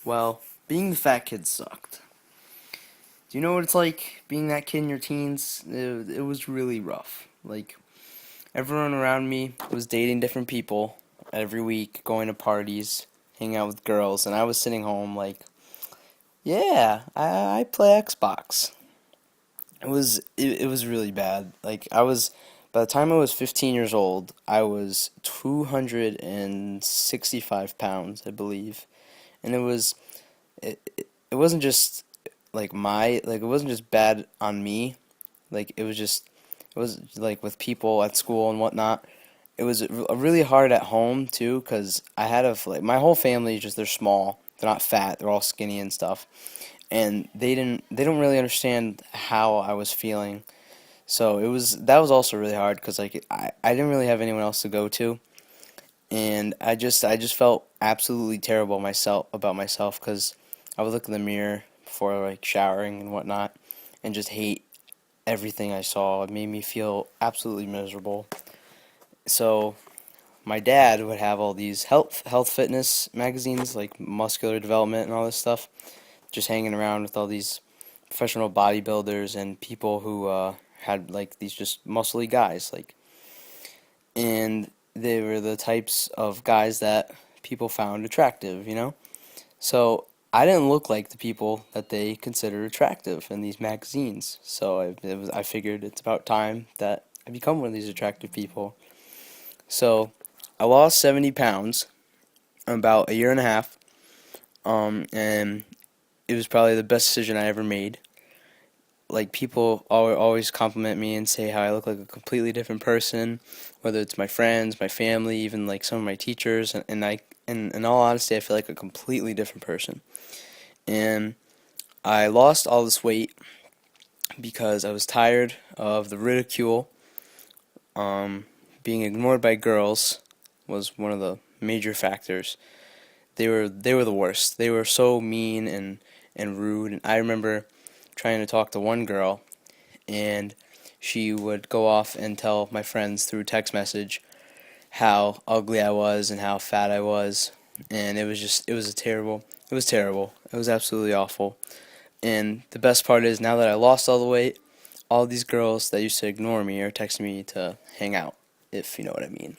Well, being the fat kid sucked. Do you know what it's like being that kid in your teens? It was really rough. Like, everyone around me was dating different people every week, going to parties, hanging out with girls, and I was sitting home like, yeah, I play Xbox. It was really bad. By the time I was 15 years old, I was 265 pounds, I believe. And it wasn't just it wasn't just bad on me. It was like with people at school and whatnot. It was really hard at home too, because my whole family is just, they're small, they're not fat, they're all skinny and stuff, and they don't really understand how I was feeling. So that was also really hard because I didn't really have anyone else to go to, and I just felt absolutely terrible about myself because I would look in the mirror before like showering and whatnot, and just hate everything I saw. It made me feel absolutely miserable. So my dad would have all these health fitness magazines like Muscular Development and all this stuff, just hanging around with all these professional bodybuilders and people who had like these just muscly guys, and they were the types of guys that people found attractive, you know? So I didn't look like the people that they considered attractive in these magazines. So I figured it's about time that I become one of these attractive people. So I lost 70 pounds in about a year and a half, and it was probably the best decision I ever made. Like, people always compliment me and say how I look like a completely different person, whether it's my friends, my family, even like some of my teachers, and in all honesty, I feel like a completely different person. And I lost all this weight because I was tired of the ridicule. Being ignored by girls was one of the major factors. They were the worst. They were so mean and rude. And I remember trying to talk to one girl, and she would go off and tell my friends through text message how ugly I was and how fat I was, and it was terrible. It was absolutely awful. And the best part is, now that I lost all the weight, all these girls that used to ignore me are texting me to hang out, if you know what I mean.